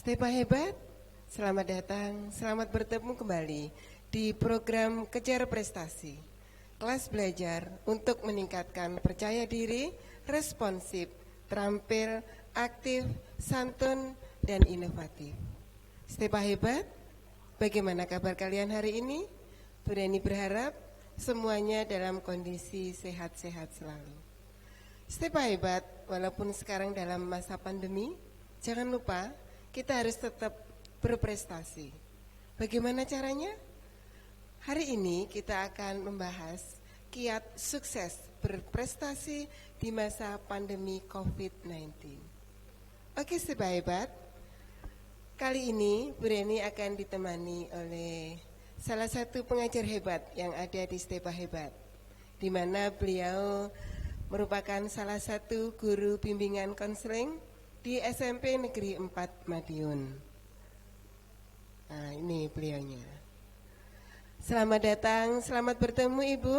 Stepa hebat, selamat datang, selamat bertemu kembali di program Kejar Prestasi. Kelas belajar untuk meningkatkan percaya diri, responsif, terampil, aktif, santun, dan inovatif. Stepa hebat, bagaimana kabar kalian hari ini? Berani berharap semuanya dalam kondisi sehat-sehat selalu. Stepa hebat, walaupun sekarang dalam masa pandemi, jangan lupa kita harus tetap berprestasi. Bagaimana caranya? Hari ini kita akan membahas kiat sukses berprestasi di masa pandemi COVID-19. Oke, Stepa hebat, kali ini Bu Reni akan ditemani oleh salah satu pengajar hebat yang ada di Stepa hebat, di mana beliau merupakan salah satu guru bimbingan konseling di SMP Negeri 4 Madiun. Nah, ini beliaunya. Selamat datang, selamat bertemu Ibu.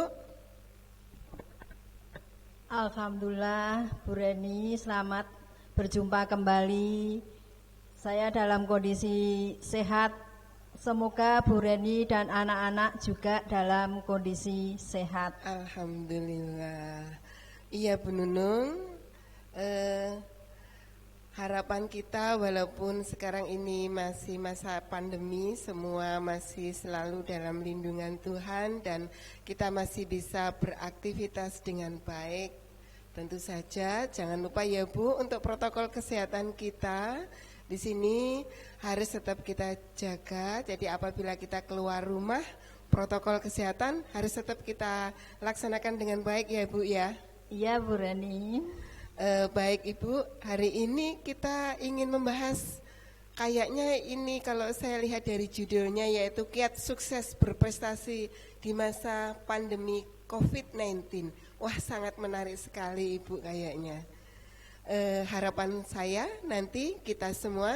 Alhamdulillah, Bu Reni, selamat berjumpa kembali. Saya dalam kondisi sehat. Semoga Bu Reni dan anak-anak juga dalam kondisi sehat. Alhamdulillah. Iya Bu Nunung, harapan kita walaupun sekarang ini masih masa pandemi, semua masih selalu dalam lindungan Tuhan dan kita masih bisa beraktivitas dengan baik. Tentu saja jangan lupa ya Bu, untuk protokol kesehatan kita di sini harus tetap kita jaga. Jadi apabila kita keluar rumah, protokol kesehatan harus tetap kita laksanakan dengan baik ya Bu ya. Iya Bu Reni. Baik Ibu, hari ini kita ingin membahas, kayaknya ini kalau saya lihat dari judulnya yaitu kiat sukses berprestasi di masa pandemi COVID-19. Wah, sangat menarik sekali Ibu kayaknya. Harapan saya nanti kita semua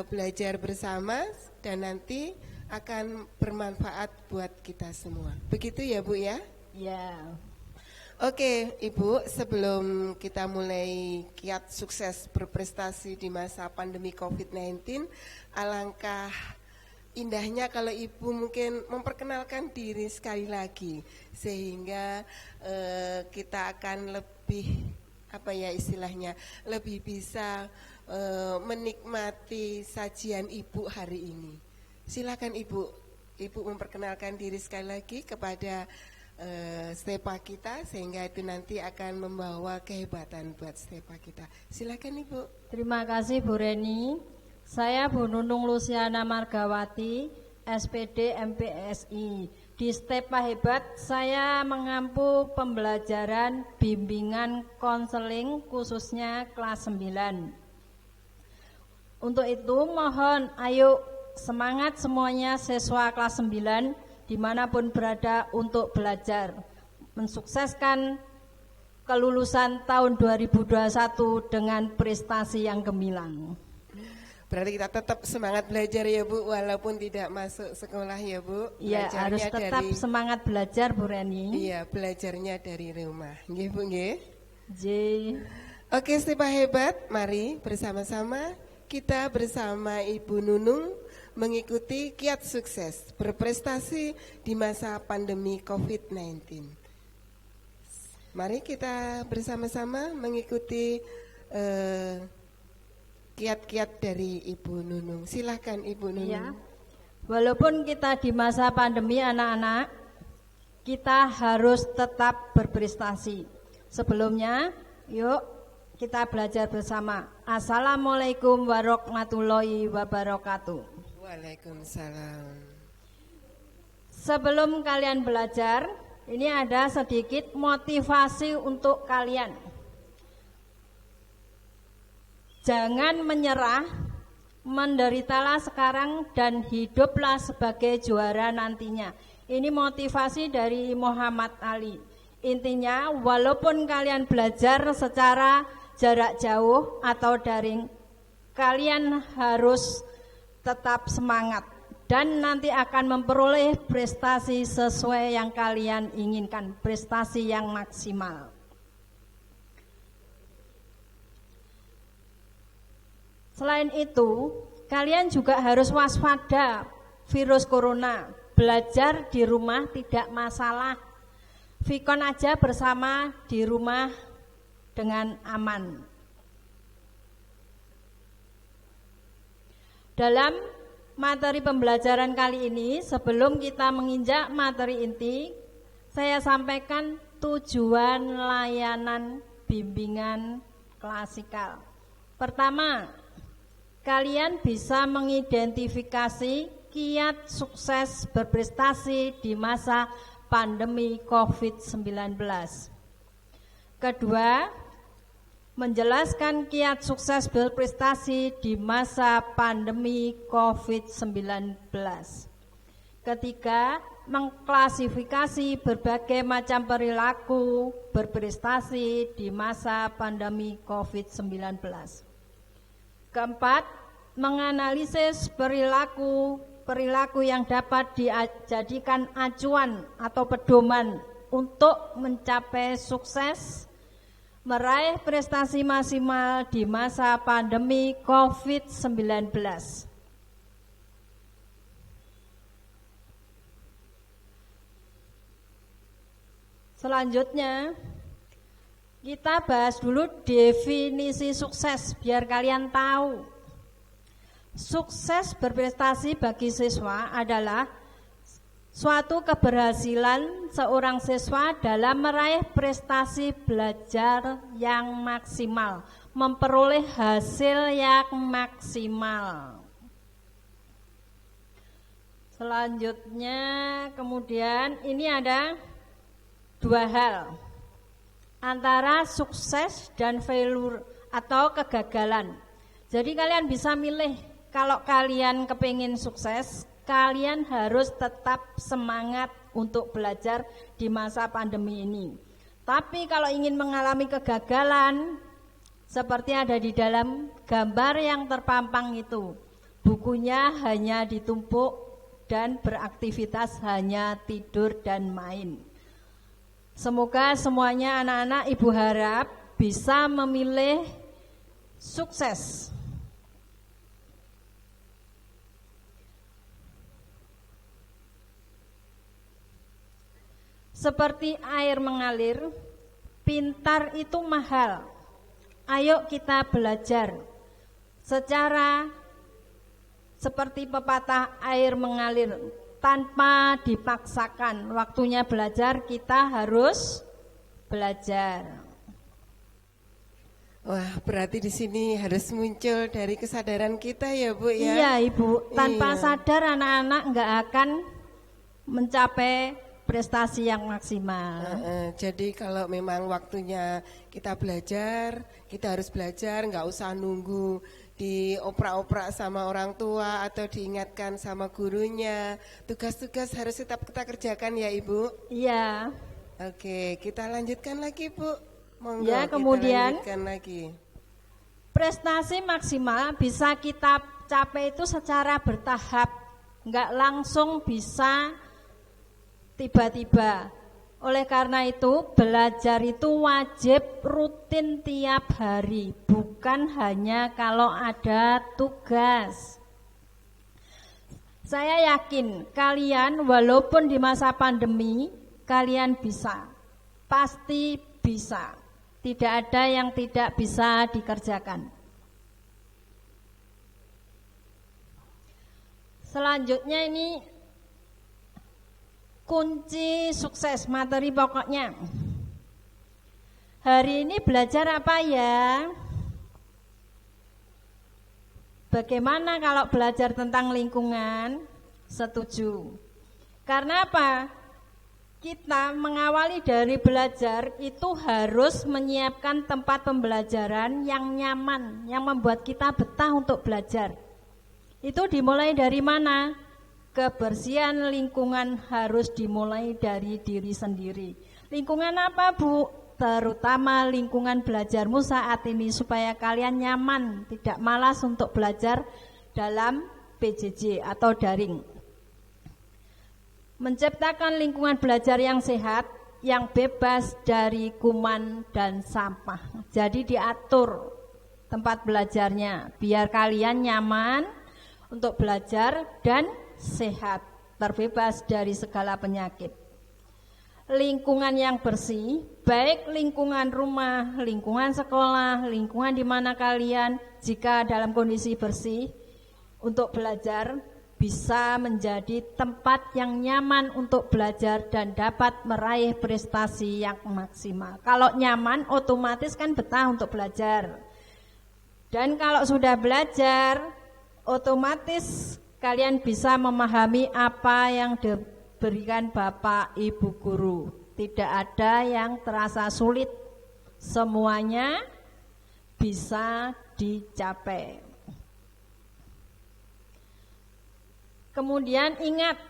belajar bersama dan nanti akan bermanfaat buat kita semua. Begitu ya Bu ya? Ya. Oke Ibu, sebelum kita mulai kiat sukses berprestasi di masa pandemi COVID-19, alangkah indahnya kalau Ibu mungkin memperkenalkan diri sekali lagi, sehingga kita akan lebih, apa ya istilahnya, lebih bisa menikmati sajian Ibu hari ini. Silakan Ibu memperkenalkan diri sekali lagi kepada Stepa kita, sehingga itu nanti akan membawa kehebatan buat Stepa kita. Silakan Ibu. Terima kasih Bu Reni. Saya Bu Nunung Luciana Margawati, SPD MPSI. Di Stepa Hebat saya mengampu pembelajaran bimbingan konseling khususnya kelas 9. Untuk itu mohon ayo semangat semuanya siswa kelas 9 dimanapun berada untuk belajar, mensukseskan kelulusan tahun 2021 dengan prestasi yang gemilang. Berarti kita tetap semangat belajar ya Bu, walaupun tidak masuk sekolah ya Bu. Iya, harus tetap semangat belajar Bu Reni. Iya, belajarnya dari rumah. Nggih Bu, nggih. J. Oke, Stepa hebat, mari bersama-sama kita bersama Ibu Nunung mengikuti kiat sukses berprestasi di masa pandemi COVID-19. Mari kita bersama-sama mengikuti kiat-kiat dari Ibu Nunung. Silakan Ibu Nunung. Ya. Walaupun kita di masa pandemi anak-anak, kita harus tetap berprestasi. Sebelumnya, yuk kita belajar bersama. Assalamualaikum warahmatullahi wabarakatuh. Waalaikumsalam. Sebelum kalian belajar, ini ada sedikit motivasi untuk kalian. Jangan menyerah, menderitalah sekarang dan hiduplah sebagai juara nantinya. Ini motivasi dari Muhammad Ali. Intinya, walaupun kalian belajar secara jarak jauh atau daring, kalian harus tetap semangat dan nanti akan memperoleh prestasi sesuai yang kalian inginkan, prestasi yang maksimal. Selain itu, kalian juga harus waspada virus corona. Belajar di rumah tidak masalah. Vikon aja bersama di rumah dengan aman. Dalam materi pembelajaran kali ini, sebelum kita menginjak materi inti, saya sampaikan tujuan layanan bimbingan klasikal. Pertama, kalian bisa mengidentifikasi kiat sukses berprestasi di masa pandemi COVID-19. Kedua, menjelaskan kiat sukses berprestasi di masa pandemi COVID-19. Ketiga, mengklasifikasi berbagai macam perilaku berprestasi di masa pandemi COVID-19. Keempat, menganalisis perilaku yang dapat dijadikan acuan atau pedoman untuk mencapai sukses meraih prestasi maksimal di masa pandemi COVID-19. Selanjutnya, kita bahas dulu definisi sukses biar kalian tahu. Sukses berprestasi bagi siswa adalah suatu keberhasilan seorang siswa dalam meraih prestasi belajar yang maksimal, memperoleh hasil yang maksimal. Selanjutnya, kemudian ini ada dua hal antara sukses dan failure atau kegagalan. Jadi kalian bisa milih, kalau kalian kepingin sukses, kalian harus tetap semangat untuk belajar di masa pandemi ini. Tapi kalau ingin mengalami kegagalan, seperti ada di dalam gambar yang terpampang itu, bukunya hanya ditumpuk dan beraktivitas hanya tidur dan main. Semoga semuanya anak-anak ibu harap bisa memilih sukses. Seperti air mengalir, pintar itu mahal. Ayo kita belajar secara seperti pepatah air mengalir, tanpa dipaksakan. Waktunya belajar, kita harus belajar. Wah, berarti di sini harus muncul dari kesadaran kita ya, Bu ya. Iya, Ibu. Tanpa sadar anak-anak nggak akan mencapai prestasi yang maksimal. Jadi kalau memang waktunya kita belajar, kita harus belajar, nggak usah nunggu dioprak-oprak sama orang tua atau diingatkan sama gurunya. Tugas-tugas harus tetap kita kerjakan ya Ibu. Iya. Oke, kita lanjutkan lagi Bu. Monggo, ya, kemudian kita lanjutkan lagi. Prestasi maksimal bisa kita capai itu secara bertahap, nggak langsung bisa tiba-tiba. Oleh karena itu, belajar itu wajib rutin tiap hari, bukan hanya kalau ada tugas. Saya yakin kalian walaupun di masa pandemi, kalian bisa. Pasti bisa. Tidak ada yang tidak bisa dikerjakan. Selanjutnya ini kunci sukses, materi pokoknya. Hari ini belajar apa ya? Bagaimana kalau belajar tentang lingkungan? Setuju. Karena apa? Kita mengawali dari belajar itu harus menyiapkan tempat pembelajaran yang nyaman, yang membuat kita betah untuk belajar. Itu dimulai dari mana? Kebersihan lingkungan harus dimulai dari diri sendiri. Lingkungan apa, Bu? Terutama lingkungan belajarmu saat ini supaya kalian nyaman, tidak malas untuk belajar dalam PJJ atau daring. Menciptakan lingkungan belajar yang sehat, yang bebas dari kuman dan sampah. Jadi diatur tempat belajarnya biar kalian nyaman, untuk belajar dan sehat, terbebas dari segala penyakit. Lingkungan yang bersih, baik lingkungan rumah, lingkungan sekolah, lingkungan di mana kalian jika dalam kondisi bersih untuk belajar, bisa menjadi tempat yang nyaman untuk belajar dan dapat meraih prestasi yang maksimal. Kalau nyaman, otomatis kan betah untuk belajar. Dan kalau sudah belajar, otomatis kalian bisa memahami apa yang diberikan Bapak Ibu Guru. Tidak ada yang terasa sulit, semuanya bisa dicapai. Kemudian ingat,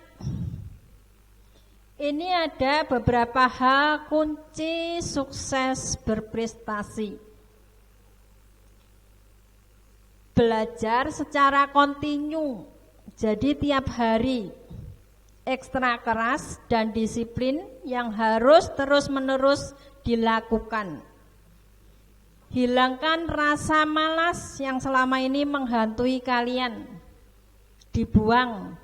ini ada beberapa hal kunci sukses berprestasi. Belajar secara kontinu, jadi tiap hari, ekstra keras dan disiplin yang harus terus-menerus dilakukan. Hilangkan rasa malas yang selama ini menghantui kalian. Dibuang,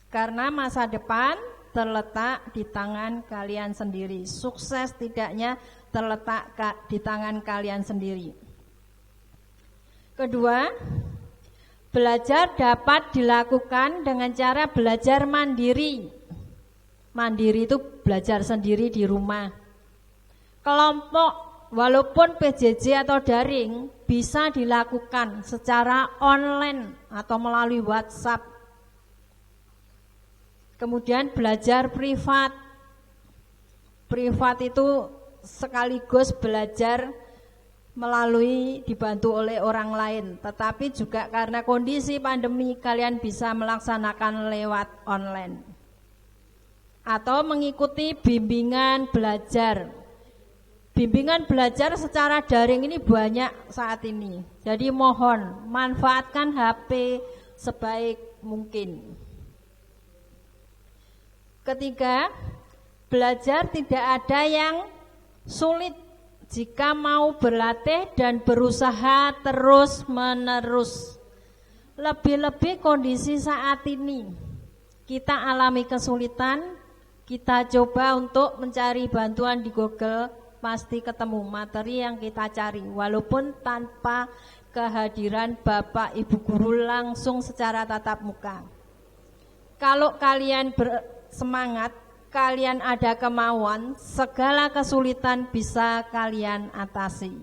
karena masa depan terletak di tangan kalian sendiri. Sukses tidaknya terletak di tangan kalian sendiri. Kedua, belajar dapat dilakukan dengan cara belajar mandiri. Mandiri itu belajar sendiri di rumah. Kelompok walaupun PJJ atau daring bisa dilakukan secara online atau melalui WhatsApp. Kemudian belajar privat. Privat itu sekaligus belajar melalui dibantu oleh orang lain, tetapi juga karena kondisi pandemi kalian bisa melaksanakan lewat online. Atau mengikuti bimbingan belajar. Bimbingan belajar secara daring ini banyak saat ini. Jadi mohon manfaatkan HP sebaik mungkin. Ketiga, belajar tidak ada yang sulit jika mau berlatih dan berusaha terus-menerus. Lebih-lebih kondisi saat ini. Kita alami kesulitan, kita coba untuk mencari bantuan di Google, pasti ketemu materi yang kita cari, walaupun tanpa kehadiran Bapak Ibu Guru langsung secara tatap muka. Kalau kalian bersemangat, kalian ada kemauan, segala kesulitan bisa kalian atasi.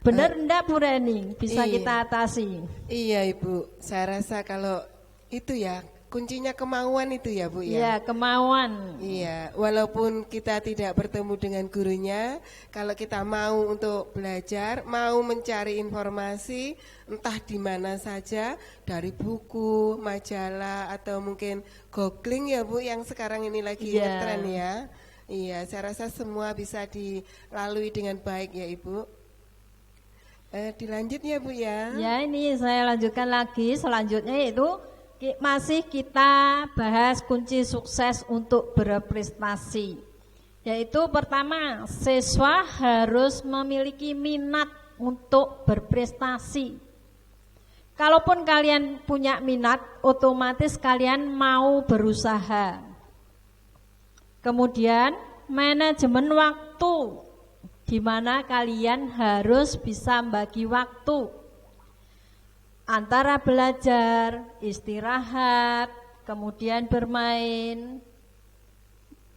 Benar enggak Bu Reni? Bisa kita atasi? Iya Ibu, saya rasa kalau itu ya kuncinya kemauan itu ya Bu ya. Iya, kemauan. Iya, walaupun kita tidak bertemu dengan gurunya, kalau kita mau untuk belajar, mau mencari informasi entah di mana saja, dari buku, majalah atau mungkin googling ya Bu yang sekarang ini lagi ngetren ya. Iya, saya rasa semua bisa dilalui dengan baik ya Ibu. Dilanjut ya Bu ya. Ya, ini saya lanjutkan lagi, selanjutnya yaitu masih kita bahas kunci sukses untuk berprestasi. Yaitu pertama, siswa harus memiliki minat untuk berprestasi. Kalaupun kalian punya minat, otomatis kalian mau berusaha. Kemudian manajemen waktu, di mana kalian harus bisa bagi waktu antara belajar, istirahat, kemudian bermain,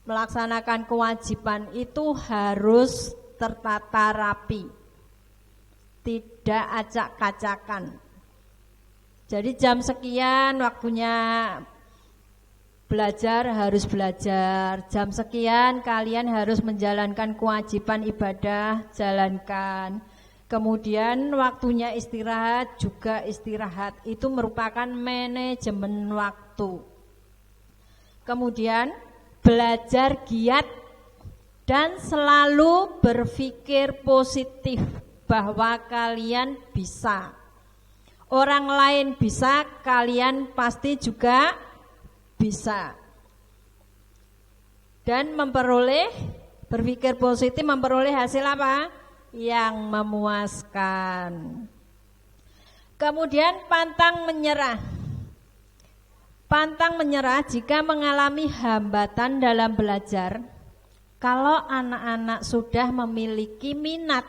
melaksanakan kewajiban itu harus tertata rapi, tidak acak-acakan. Jadi jam sekian waktunya belajar, harus belajar. Jam sekian kalian harus menjalankan kewajiban ibadah, jalankan. Kemudian waktunya istirahat juga istirahat. Itu merupakan manajemen waktu. Kemudian belajar giat dan selalu berpikir positif bahwa kalian bisa. Orang lain bisa, kalian pasti juga bisa. Dan berpikir positif memperoleh hasil apa? Yang memuaskan. Kemudian pantang menyerah. Pantang menyerah jika mengalami hambatan dalam belajar. Kalau anak-anak sudah memiliki minat,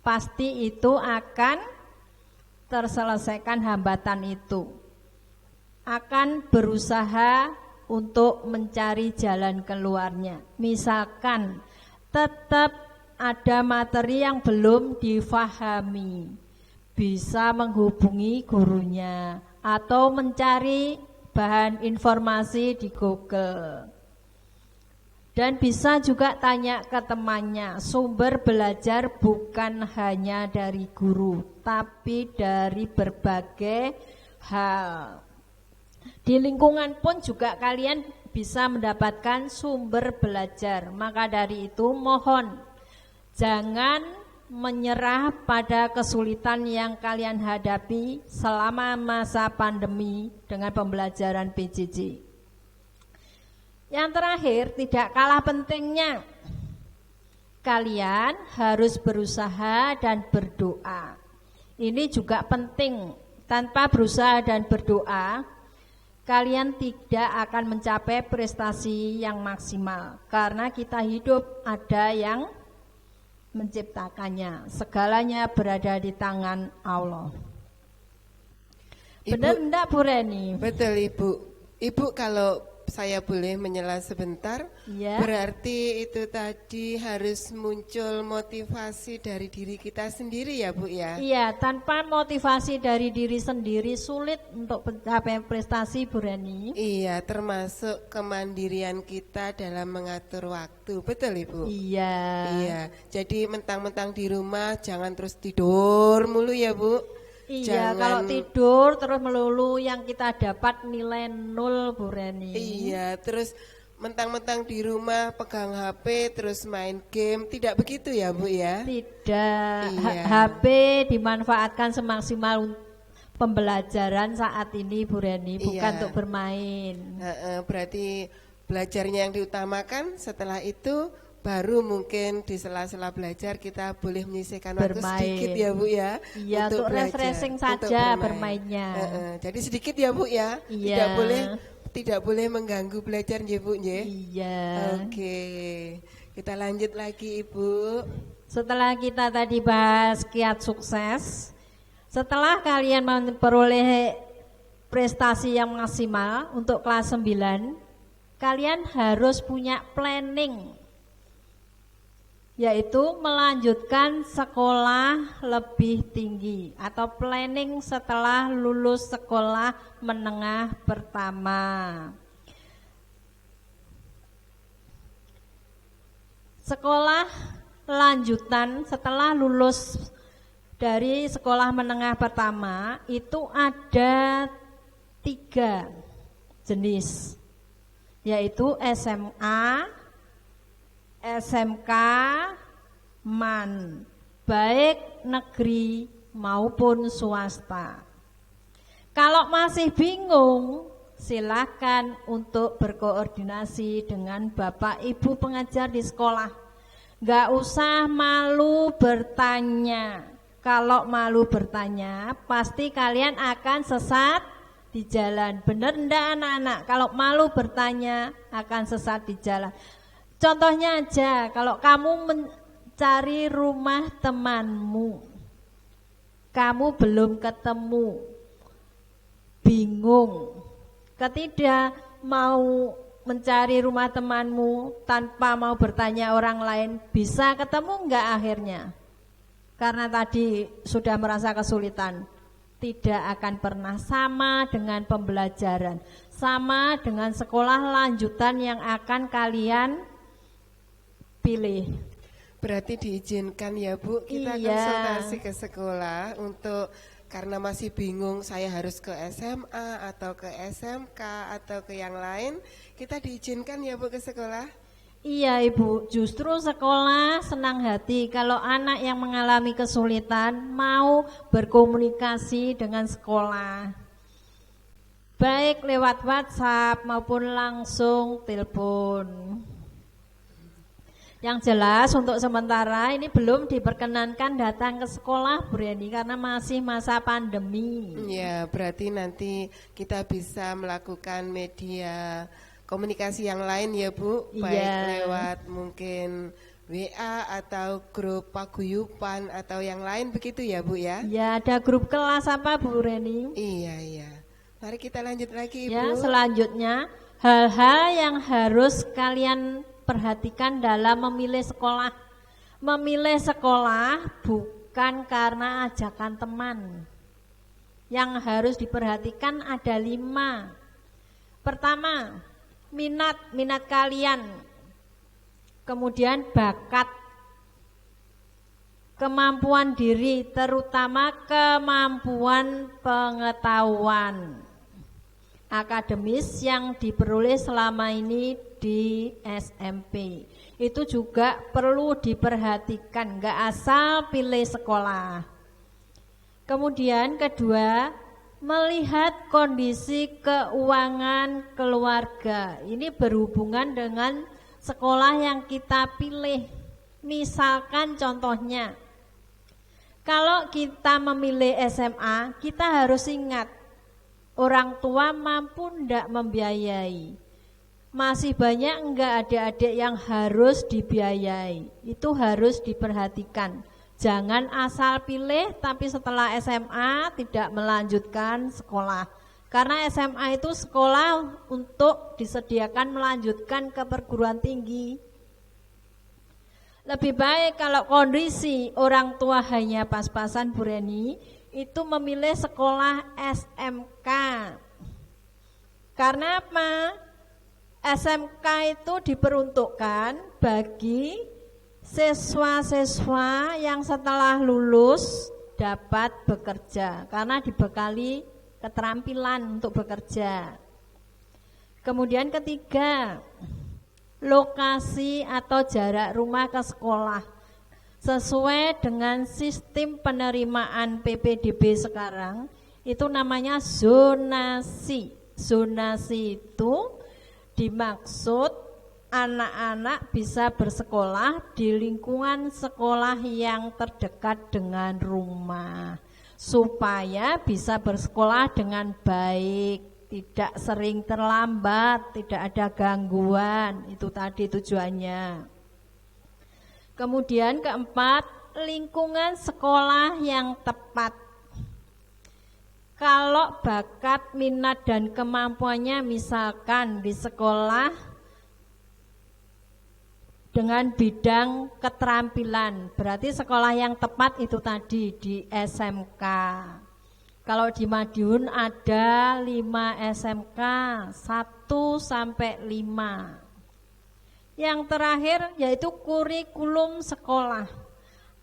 pasti itu akan terselesaikan hambatan itu. Akan berusaha untuk mencari jalan keluarnya. Misalkan tetap ada materi yang belum difahami, bisa menghubungi gurunya atau mencari bahan informasi di Google. Dan bisa juga tanya ke temannya. Sumber belajar bukan hanya dari guru, tapi dari berbagai hal. Di lingkungan pun juga kalian bisa mendapatkan sumber belajar. Maka dari itu mohon jangan menyerah pada kesulitan yang kalian hadapi selama masa pandemi dengan pembelajaran PJJ. Yang terakhir, tidak kalah pentingnya, kalian harus berusaha dan berdoa. Ini juga penting. Tanpa berusaha dan berdoa, kalian tidak akan mencapai prestasi yang maksimal. Karena kita hidup ada yang menciptakannya. Segalanya berada di tangan Allah. Benar enggak Bu Reni? Betul Ibu. Ibu kalau saya boleh menyela sebentar, ya. Berarti itu tadi harus muncul motivasi dari diri kita sendiri ya Bu ya? Iya, tanpa motivasi dari diri sendiri sulit untuk mencapai prestasi Bu Reni. Iya, termasuk kemandirian kita dalam mengatur waktu, betul Ibu? Iya. Iya, jadi mentang-mentang di rumah jangan terus tidur mulu ya Bu? Iya, kalau tidur terus melulu yang kita dapat nilai 0 Bu Reni. Iya, terus mentang-mentang di rumah pegang HP terus main game, tidak begitu ya Bu ya? Tidak, iya. HP dimanfaatkan semaksimal pembelajaran saat ini Bu Reni, bukan untuk bermain. Berarti belajarnya yang diutamakan, setelah itu baru mungkin di sela-sela belajar kita boleh menyisihkan waktu sedikit ya Bu ya. Iya, untuk refreshing saja bermainnya. Jadi sedikit ya Bu ya. Iya. Tidak boleh mengganggu belajar ya Bu ya. Iya. Oke. Kita lanjut lagi Ibu. Setelah kita tadi bahas kiat sukses, setelah kalian memperoleh prestasi yang maksimal untuk kelas 9, kalian harus punya planning, yaitu melanjutkan sekolah lebih tinggi atau planning setelah lulus sekolah menengah pertama. Sekolah lanjutan setelah lulus dari sekolah menengah pertama itu ada 3 jenis, yaitu SMA, SMK, MAN, baik negeri maupun swasta. Kalau masih bingung, silakan untuk berkoordinasi dengan Bapak Ibu pengajar di sekolah. Gak usah malu bertanya. Kalau malu bertanya, pasti kalian akan sesat di jalan. Bener enggak anak-anak? Kalau malu bertanya, akan sesat di jalan. Contohnya aja, kalau kamu mencari rumah temanmu, kamu belum ketemu, bingung, ketika mau mencari rumah temanmu tanpa mau bertanya orang lain, bisa ketemu enggak akhirnya? Karena tadi sudah merasa kesulitan. Tidak akan pernah sama dengan pembelajaran, sama dengan sekolah lanjutan yang akan kalian pilih. Berarti diizinkan ya Bu, kita konsultasi ke sekolah untuk, karena masih bingung saya harus ke SMA atau ke SMK atau ke yang lain, kita diizinkan ya Bu ke sekolah? Iya Ibu, justru sekolah senang hati kalau anak yang mengalami kesulitan mau berkomunikasi dengan sekolah, baik lewat WhatsApp maupun langsung telepon. Yang jelas untuk sementara ini belum diperkenankan datang ke sekolah Bu Reni karena masih masa pandemi. Ya, berarti nanti kita bisa melakukan media komunikasi yang lain ya Bu, baik lewat mungkin WA atau grup paguyuban atau yang lain begitu ya Bu ya? Ya, ada grup kelas apa Bu Reni? Iya. Mari kita lanjut lagi Ibu. Ya, selanjutnya hal-hal yang harus kalian perhatikan dalam memilih sekolah. Memilih sekolah bukan karena ajakan teman. Yang harus diperhatikan ada 5. Pertama, minat kalian. Kemudian bakat, kemampuan diri, terutama kemampuan pengetahuan akademis yang diperoleh selama ini di SMP. Itu juga perlu diperhatikan, nggak asal pilih sekolah. Kemudian kedua, melihat kondisi keuangan keluarga. Ini berhubungan dengan sekolah yang kita pilih. Misalkan contohnya, kalau kita memilih SMA, kita harus ingat orang tua mampu enggak membiayai. Masih banyak enggak adik-adik yang harus dibiayai. Itu harus diperhatikan. Jangan asal pilih tapi setelah SMA tidak melanjutkan sekolah. Karena SMA itu sekolah untuk disediakan melanjutkan ke perguruan tinggi. Lebih baik kalau kondisi orang tua hanya pas-pasan Bu Reni, itu memilih sekolah SMK. Karena apa? SMK itu diperuntukkan bagi siswa-siswa yang setelah lulus dapat bekerja karena dibekali keterampilan untuk bekerja. Kemudian ketiga, lokasi atau jarak rumah ke sekolah sesuai dengan sistem penerimaan PPDB sekarang itu namanya zonasi. Zonasi itu dimaksud anak-anak bisa bersekolah di lingkungan sekolah yang terdekat dengan rumah supaya bisa bersekolah dengan baik, tidak sering terlambat, tidak ada gangguan. Itu tadi tujuannya. Kemudian keempat, lingkungan sekolah yang tepat. Kalau bakat, minat, dan kemampuannya misalkan di sekolah dengan bidang keterampilan, berarti sekolah yang tepat itu tadi di SMK. Kalau di Madiun ada 5 SMK, 1 sampai 5. Yang terakhir yaitu kurikulum sekolah.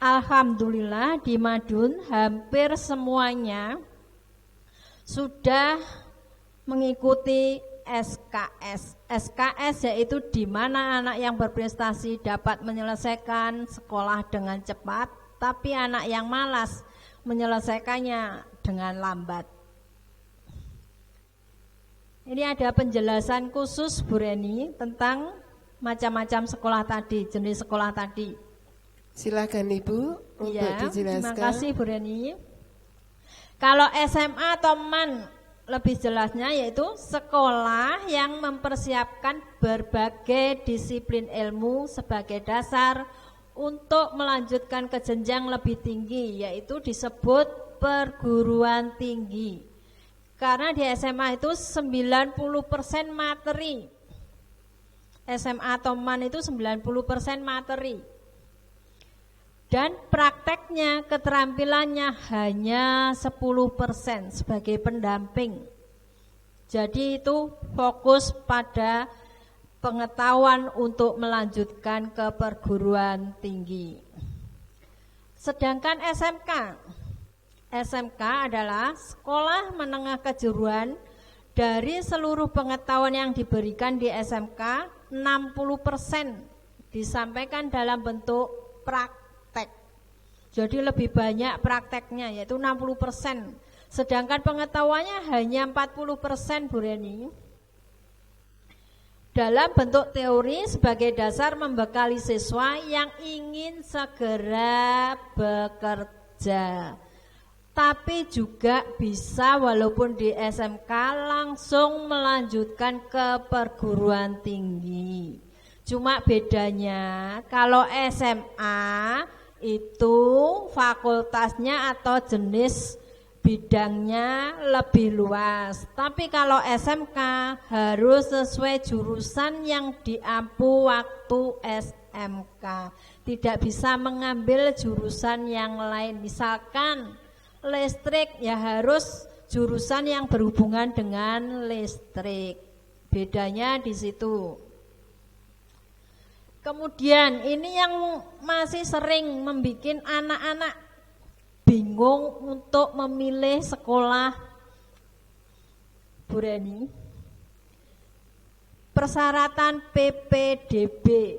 Alhamdulillah di Madiun hampir semuanya sudah mengikuti SKS. SKS yaitu di mana anak yang berprestasi dapat menyelesaikan sekolah dengan cepat, tapi anak yang malas menyelesaikannya dengan lambat. Ini ada penjelasan khusus Bu Reni tentang macam-macam sekolah tadi, jenis sekolah tadi. Silakan Ibu untuk dijelaskan. Terima kasih Bu Reni. Kalau SMA atau MAN lebih jelasnya yaitu sekolah yang mempersiapkan berbagai disiplin ilmu sebagai dasar untuk melanjutkan ke jenjang lebih tinggi, yaitu disebut perguruan tinggi. Karena di SMA itu 90% materi. SMA atau MAN itu 90% materi. Dan prakteknya, keterampilannya hanya 10% sebagai pendamping. Jadi itu fokus pada pengetahuan untuk melanjutkan ke perguruan tinggi. Sedangkan SMK adalah sekolah menengah kejuruan. Dari seluruh pengetahuan yang diberikan di SMK, 60% disampaikan dalam bentuk praktek. Jadi lebih banyak prakteknya, yaitu 60%. Sedangkan pengetahuannya hanya 40% Bu Reni. dalam bentuk teori sebagai dasar membekali siswa yang ingin segera bekerja. Tapi juga bisa walaupun di SMK langsung melanjutkan ke perguruan tinggi. Cuma bedanya kalau SMA itu fakultasnya atau jenis bidangnya lebih luas. Tapi kalau SMK harus sesuai jurusan yang diampu waktu SMK. Tidak bisa mengambil jurusan yang lain. Misalkan listrik ya harus jurusan yang berhubungan dengan listrik. Bedanya di situ. Kemudian ini yang masih sering membuat anak-anak bingung untuk memilih sekolah. Bu Reni, persyaratan PPDB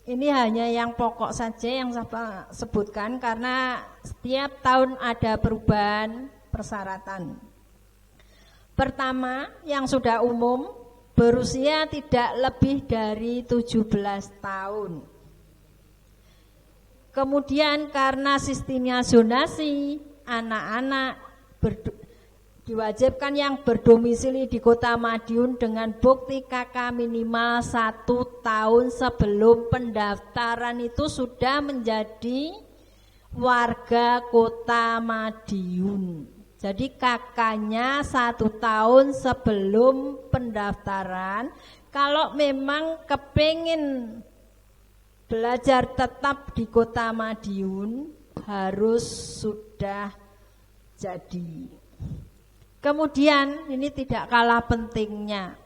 ini hanya yang pokok saja yang saya sebutkan karena setiap tahun ada perubahan persyaratan. Pertama, yang sudah umum berusia tidak lebih dari 17 tahun. Kemudian karena sistemnya zonasi, anak-anak diwajibkan yang berdomisili di Kota Madiun dengan bukti KK minimal 1 tahun sebelum pendaftaran itu sudah menjadi warga Kota Madiun. Jadi KK-nya 1 tahun sebelum pendaftaran. Kalau memang kepingin belajar tetap di Kota Madiun harus sudah jadi. Kemudian ini tidak kalah pentingnya,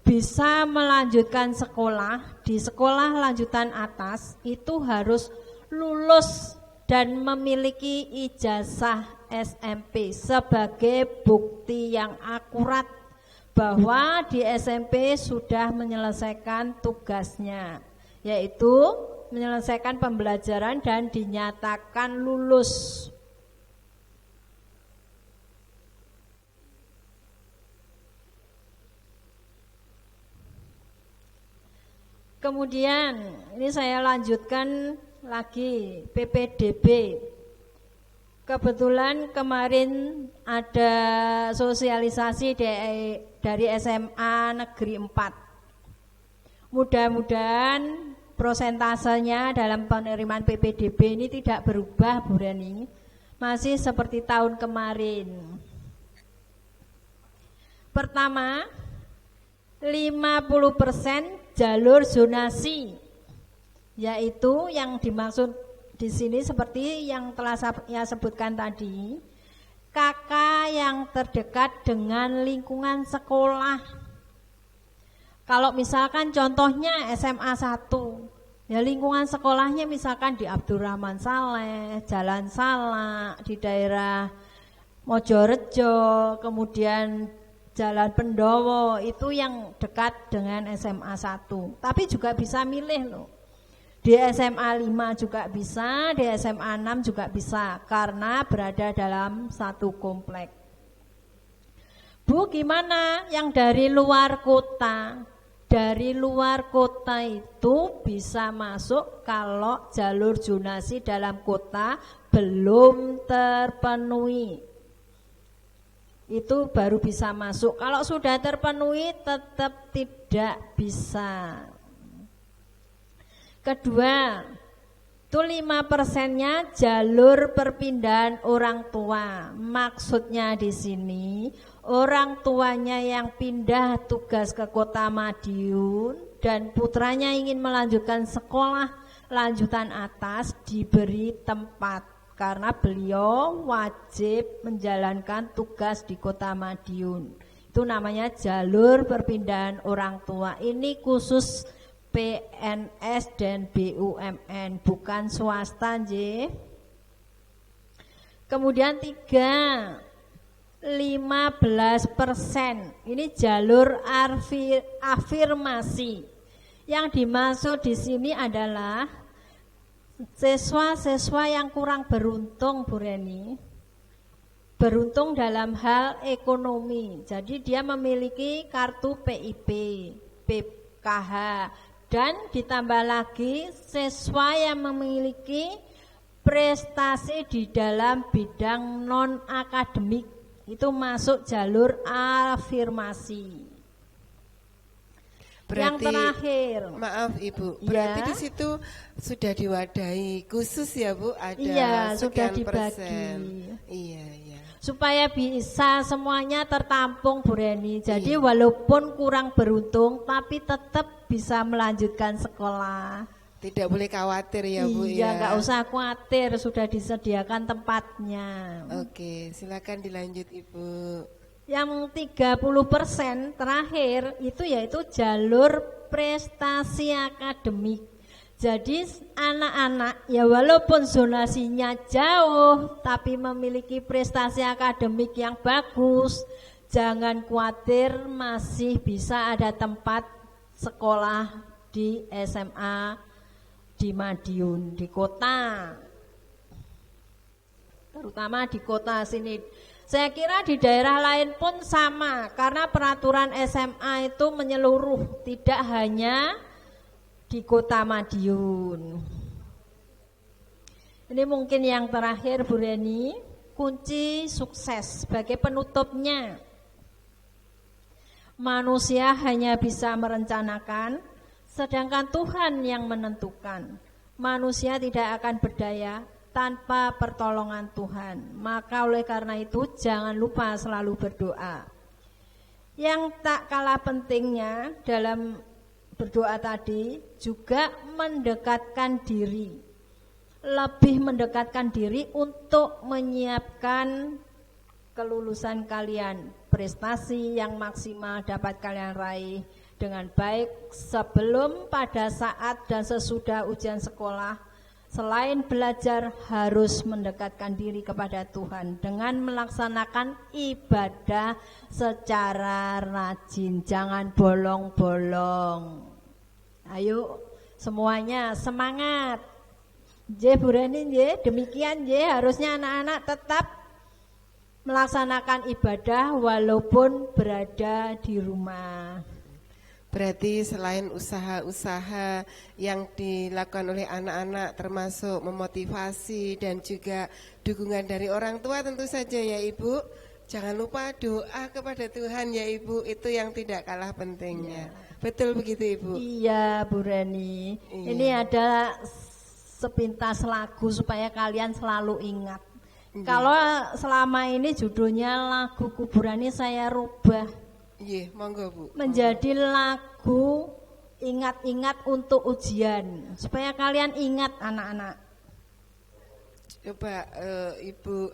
bisa melanjutkan sekolah di sekolah lanjutan atas itu harus lulus dan memiliki ijazah SMP sebagai bukti yang akurat bahwa di SMP sudah menyelesaikan tugasnya, yaitu menyelesaikan pembelajaran dan dinyatakan lulus. Kemudian ini saya lanjutkan lagi PPDB. Kebetulan kemarin ada sosialisasi dari SMA Negeri 4. Mudah-mudahan prosentasenya dalam penerimaan PPDB ini tidak berubah, Bu Reni. Masih seperti tahun kemarin. Pertama, 50% jalur zonasi, yaitu yang dimaksud di sini seperti yang telah saya sebutkan tadi, KK yang terdekat dengan lingkungan sekolah. Kalau misalkan contohnya SMA 1, ya lingkungan sekolahnya misalkan di Abdurrahman Saleh, Jalan Salak, di daerah Mojorejo, kemudian Jalan Pendowo, itu yang dekat dengan SMA 1. Tapi juga bisa milih loh. Di SMA 5 juga bisa, di SMA 6 juga bisa, karena berada dalam satu komplek. Bu, gimana yang dari luar kota? Dari luar kota itu bisa masuk kalau jalur zonasi dalam kota belum terpenuhi. Itu baru bisa masuk. Kalau sudah terpenuhi tetap tidak bisa. Kedua, itu 5%-nya jalur perpindahan orang tua. Maksudnya di sini orang tuanya yang pindah tugas ke Kota Madiun dan putranya ingin melanjutkan sekolah lanjutan atas diberi tempat karena beliau wajib menjalankan tugas di Kota Madiun. Itu namanya jalur perpindahan orang tua. Ini khusus PNS dan BUMN, bukan swasta, nggih. Kemudian 15%. Ini jalur afirmasi. Yang dimaksud di sini adalah siswa-siswa yang kurang beruntung, Bu Reni. beruntung dalam hal ekonomi. Jadi dia memiliki kartu PIP, PKH, dan ditambah lagi siswa yang memiliki prestasi di dalam bidang non-akademik itu masuk jalur afirmasi. Berarti, yang terakhir, maaf Ibu, berarti ya, di situ sudah diwadahi khusus ya Bu, ada iya, sudah sekian dibagi. persen. Iya, iya. Supaya bisa semuanya tertampung Bu Reni. Jadi Iya. walaupun kurang beruntung tapi tetap bisa melanjutkan sekolah. Tidak boleh khawatir ya Bu Iya, ya. nggak usah khawatir, sudah disediakan tempatnya. Oke, silakan dilanjut Ibu. Yang 30% terakhir itu yaitu jalur prestasi akademik. Jadi anak-anak ya walaupun zonasinya jauh tapi memiliki prestasi akademik yang bagus, jangan khawatir, masih bisa ada tempat sekolah di SMA di Madiun, di kota. Terutama di kota sini. Saya kira di daerah lain pun sama, karena peraturan SMA itu menyeluruh, tidak hanya di kota Madiun. Ini mungkin yang terakhir Bu Reni, kunci sukses sebagai penutupnya. Manusia hanya bisa merencanakan, sedangkan Tuhan yang menentukan. Manusia tidak akan berdaya tanpa pertolongan Tuhan. Maka oleh karena itu jangan lupa selalu berdoa. Yang tak kalah pentingnya dalam berdoa tadi juga mendekatkan diri. Lebih mendekatkan diri untuk menyiapkan kelulusan kalian. Prestasi yang maksimal dapat kalian raih dengan baik sebelum, pada saat, dan sesudah ujian sekolah. Selain belajar, harus mendekatkan diri kepada Tuhan dengan melaksanakan ibadah secara rajin, jangan bolong-bolong. Ayo semuanya semangat. Bu Reni, demikian harusnya anak-anak tetap melaksanakan ibadah walaupun berada di rumah. Berarti selain usaha-usaha yang dilakukan oleh anak-anak termasuk memotivasi dan juga dukungan dari orang tua tentu saja ya Ibu. Jangan lupa doa kepada Tuhan ya Ibu, itu yang tidak kalah pentingnya. Betul begitu Ibu? Iya Bu Reni. Iya. Ini ada sepintas lagu supaya kalian selalu ingat. Kalau selama ini judulnya lagu kuburan ini saya rubah. Iya, monggo Bu. Menjadi lagu ingat-ingat untuk ujian, supaya kalian ingat anak-anak. Coba Ibu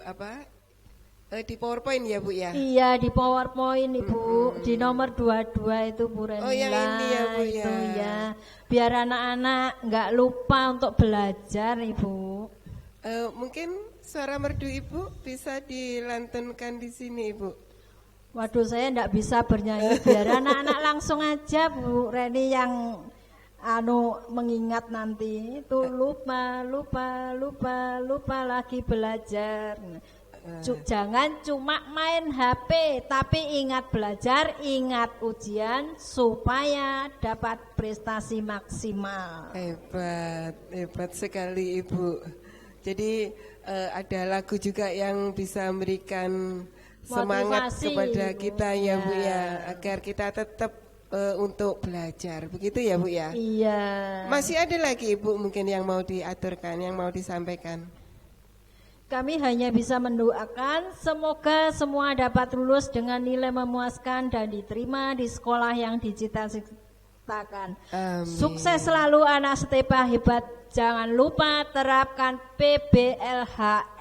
di PowerPoint ya Bu ya? Iya, di PowerPoint Ibu, di nomor 22 itu Bu Renila. Oh yang ini ya Bu ya? Itu ya, biar anak-anak nggak lupa untuk belajar Ibu. Mungkin suara merdu Ibu bisa dilantunkan di sini Ibu. Waduh, saya enggak bisa bernyanyi, biar anak-anak langsung aja Bu Reni yang mengingat nanti. Itu lupa lagi belajar. Jangan cuma main HP, tapi ingat belajar, ingat ujian supaya dapat prestasi maksimal. Hebat sekali Ibu. Jadi ada lagu juga yang bisa memberikan semangat Motivasi, kepada kita ya Bu ya. ya, agar kita tetap untuk belajar, begitu ya Bu ya? Iya. Masih ada lagi Ibu mungkin yang mau diaturkan, yang mau disampaikan? Kami hanya bisa mendoakan semoga semua dapat lulus dengan nilai memuaskan dan diterima di sekolah yang dicita-citakan. Sukses selalu anak Stepa, hebat. Jangan lupa terapkan PBLHS.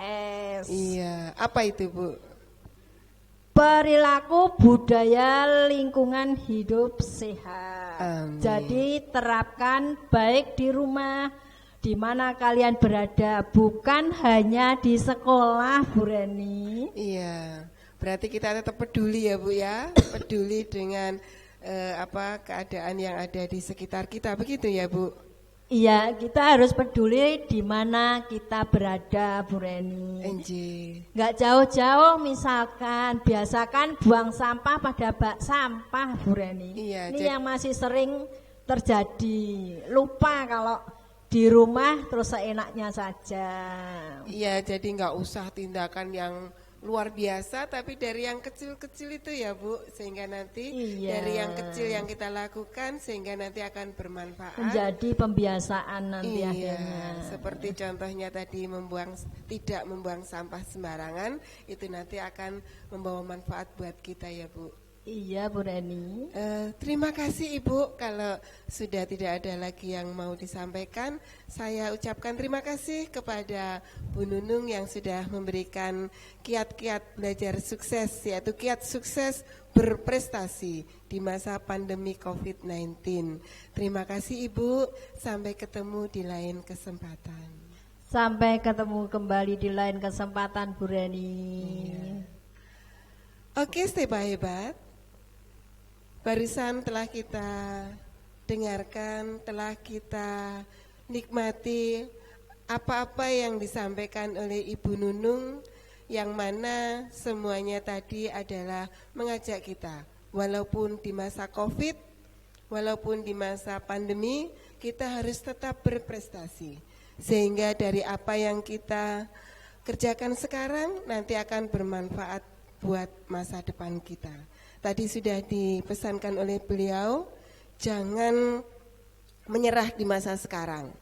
Iya, apa itu Bu? Perilaku budaya lingkungan hidup sehat. Amin. Jadi terapkan baik di rumah, di mana kalian berada, bukan hanya di sekolah Bu Reni. Iya, berarti kita tetap peduli ya Bu ya, peduli dengan keadaan yang ada di sekitar kita, begitu ya Bu? Iya, kita harus peduli di mana kita berada, Bu Reni. Nggak jauh-jauh, misalkan biasakan buang sampah pada bak sampah, Bu Reni. Iya, ini yang masih sering terjadi. Lupa kalau di rumah terus seenaknya saja. Iya, jadi nggak usah tindakan yang luar biasa, tapi dari yang kecil-kecil itu ya Bu, sehingga nanti dari yang kecil yang kita lakukan sehingga nanti akan bermanfaat. Menjadi pembiasaan nanti akhirnya. Seperti contohnya tadi tidak membuang sampah sembarangan, itu nanti akan membawa manfaat buat kita ya Bu. Iya Bu Reni. Terima kasih Ibu. Kalau sudah tidak ada lagi yang mau disampaikan, saya ucapkan terima kasih kepada Bu Nunung yang sudah memberikan kiat-kiat belajar sukses, yaitu kiat sukses berprestasi di masa pandemi COVID-19. Terima kasih Ibu. Sampai ketemu di lain kesempatan. Sampai ketemu kembali di lain kesempatan Bu Reni. Oke, stay hebat. Barusan telah kita dengarkan, telah kita nikmati apa-apa yang disampaikan oleh Ibu Nunung, yang mana semuanya tadi adalah mengajak kita, walaupun di masa COVID, walaupun di masa pandemi, kita harus tetap berprestasi. Sehingga dari apa yang kita kerjakan sekarang nanti akan bermanfaat buat masa depan kita. Tadi sudah dipesankan oleh beliau, jangan menyerah di masa sekarang.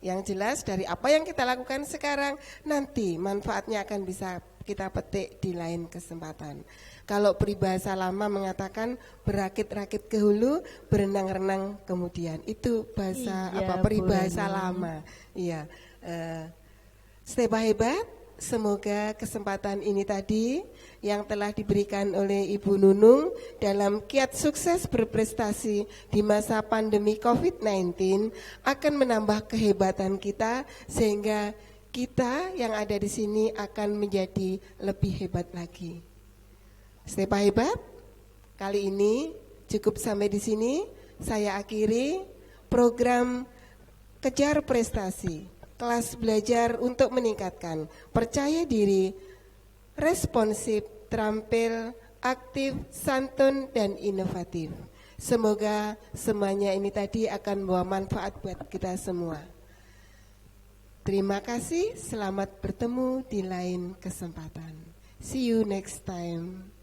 Yang jelas dari apa yang kita lakukan sekarang, nanti manfaatnya akan bisa kita petik di lain kesempatan. Kalau peribahasa lama mengatakan berakit-rakit ke hulu, berenang-renang kemudian. Itu bahasa peribahasa lama. Iya. Stay hebat. Semoga kesempatan ini tadi yang telah diberikan oleh Ibu Nunung dalam kiat sukses berprestasi di masa pandemi COVID-19 akan menambah kehebatan kita, sehingga kita yang ada di sini akan menjadi lebih hebat lagi. Stay hebat. Kali ini cukup sampai di sini. Saya akhiri program Kejar Prestasi. Kelas belajar untuk meningkatkan percaya diri, responsif, terampil, aktif, santun, dan inovatif. Semoga semuanya ini tadi akan membawa manfaat buat kita semua. Terima kasih, selamat bertemu di lain kesempatan. See you next time.